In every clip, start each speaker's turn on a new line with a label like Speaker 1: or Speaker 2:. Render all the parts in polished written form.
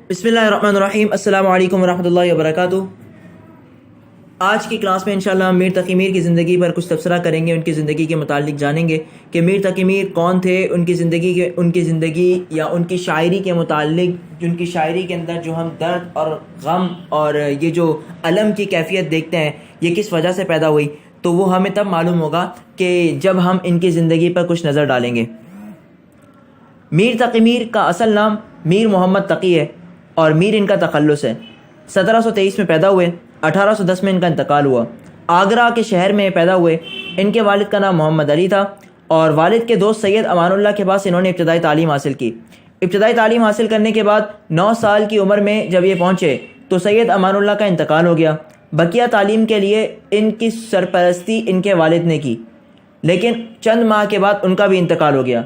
Speaker 1: بسم اللہ الرحمن الرحیم۔ السلام علیکم ورحمۃ اللہ وبرکاتہ۔ آج کی کلاس میں انشاءاللہ ہم میر تقی میر کی زندگی پر کچھ تبصرہ کریں گے، ان کی زندگی کے متعلق جانیں گے کہ میر تقی میر کون تھے، ان کی زندگی یا ان کی شاعری کے متعلق، ان کی شاعری کے اندر جو ہم درد اور غم اور یہ جو الم کی کیفیت دیکھتے ہیں یہ کس وجہ سے پیدا ہوئی، تو وہ ہمیں تب معلوم ہوگا کہ جب ہم ان کی زندگی پر کچھ نظر ڈالیں گے۔ میر تقی میر کا اصل نام میر محمد تقی ہے اور میر ان کا تخلص ہے۔ 1723 میں پیدا ہوئے، 1810 میں ان کا انتقال ہوا۔ آگرہ کے شہر میں پیدا ہوئے۔ ان کے والد کا نام محمد علی تھا اور والد کے دوست سید امان اللہ کے پاس انہوں نے ابتدائی تعلیم حاصل کی۔ ابتدائی تعلیم حاصل کرنے کے بعد 9 سال کی عمر میں جب یہ پہنچے تو سید امان اللہ کا انتقال ہو گیا۔ بقیہ تعلیم کے لیے ان کی سرپرستی ان کے والد نے کی، لیکن چند ماہ کے بعد ان کا بھی انتقال ہو گیا۔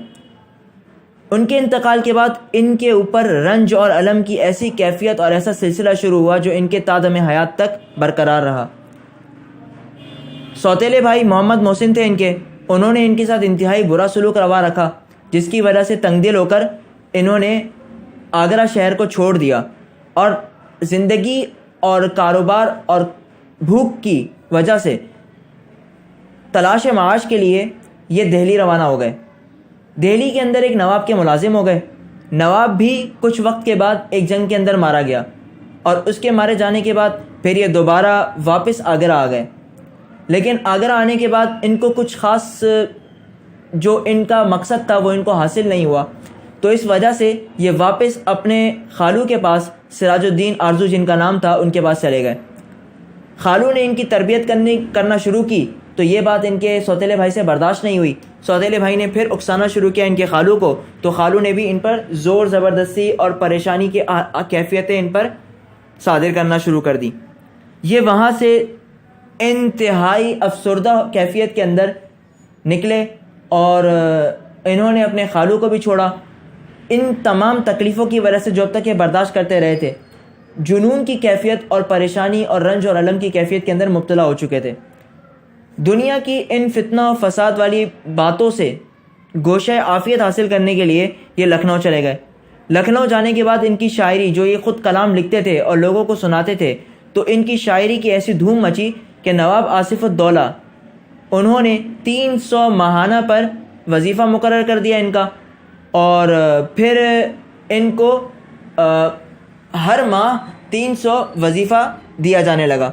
Speaker 1: ان کے انتقال کے بعد ان کے اوپر رنج اور الم کی ایسی کیفیت اور ایسا سلسلہ شروع ہوا جو ان کے تادم حیات تک برقرار رہا۔ سوتیلے بھائی محمد محسن تھے انہوں نے ان کے ساتھ انتہائی برا سلوک روا رکھا، جس کی وجہ سے تنگ دل ہو کر انہوں نے آگرہ شہر کو چھوڑ دیا اور زندگی اور کاروبار اور بھوک کی وجہ سے تلاش معاش کے لیے یہ دہلی روانہ ہو گئے۔ دہلی کے اندر ایک نواب کے ملازم ہو گئے۔ نواب بھی کچھ وقت کے بعد ایک جنگ کے اندر مارا گیا اور اس کے مارے جانے کے بعد پھر یہ دوبارہ واپس آگرہ آ گئے، لیکن آگرہ آنے کے بعد ان کو کچھ خاص جو ان کا مقصد تھا وہ ان کو حاصل نہیں ہوا، تو اس وجہ سے یہ واپس اپنے خالو کے پاس سراج الدین آرزو جن کا نام تھا ان کے پاس چلے گئے۔ خالو نے ان کی تربیت کرنا شروع کی تو یہ بات ان کے سوتیلے بھائی سے برداشت نہیں ہوئی۔ سوتیلے بھائی نے پھر اکسانا شروع کیا ان کے خالو کو، تو خالو نے بھی ان پر زور زبردستی اور پریشانی کی کیفیتیں ان پر صادر کرنا شروع کر دی۔ یہ وہاں سے انتہائی افسردہ کیفیت کے اندر نکلے اور انہوں نے اپنے خالو کو بھی چھوڑا۔ ان تمام تکلیفوں کی وجہ سے جب تک یہ برداشت کرتے رہے تھے، جنون کی کیفیت اور پریشانی اور رنج اور الم کی کیفیت کے اندر مبتلا ہو چکے تھے۔ دنیا کی ان فتنہ و فساد والی باتوں سے گوشہ عافیت حاصل کرنے کے لیے یہ لکھنؤ چلے گئے۔ لکھنؤ جانے کے بعد ان کی شاعری، جو یہ خود کلام لکھتے تھے اور لوگوں کو سناتے تھے، تو ان کی شاعری کی ایسی دھوم مچی کہ نواب آصف الدولہ انہوں نے 300 ماہانہ پر وظیفہ مقرر کر دیا ان کا، اور پھر ان کو ہر ماہ 300 وظیفہ دیا جانے لگا۔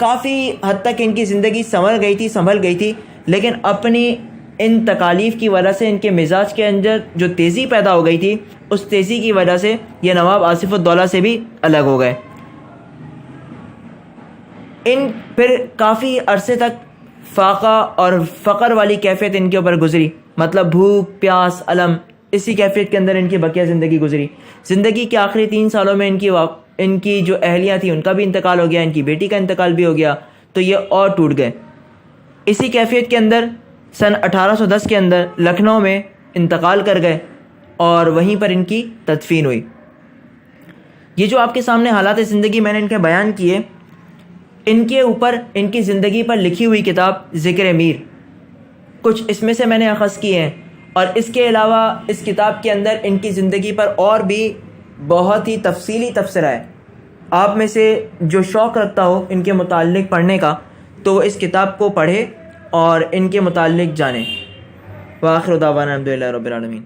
Speaker 1: کافی حد تک ان کی زندگی سنبھل گئی تھی، لیکن اپنی ان تکالیف کی وجہ سے ان کے مزاج کے اندر جو تیزی پیدا ہو گئی تھی، اس تیزی کی وجہ سے یہ نواب آصف الدولہ سے بھی الگ ہو گئے۔ ان پھر کافی عرصے تک فاقہ اور فقر والی کیفیت ان کے اوپر گزری، مطلب بھوک پیاس الم، اسی کیفیت کے اندر ان کی بقیہ زندگی گزری۔ زندگی کے آخری 3 سالوں میں ان کی جو اہلیہ تھی ان کا بھی انتقال ہو گیا، ان کی بیٹی کا انتقال بھی ہو گیا، تو یہ اور ٹوٹ گئے۔ اسی کیفیت کے اندر سن 1810 کے اندر لکھنؤ میں انتقال کر گئے اور وہیں پر ان کی تدفین ہوئی۔ یہ جو آپ کے سامنے حالات زندگی میں نے ان کے بیان کیے، ان کے اوپر ان کی زندگی پر لکھی ہوئی کتاب ذکر میر، کچھ اس میں سے میں نے اخذ کیے ہیں، اور اس کے علاوہ اس کتاب کے اندر ان کی زندگی پر اور بھی بہت ہی تفصیلی تبصرہ ہے۔ آپ میں سے جو شوق رکھتا ہو ان کے متعلق پڑھنے کا تو وہ اس کتاب کو پڑھے اور ان کے متعلق جانے۔ وآخر دعوانا الحمدللہ رب العالمین۔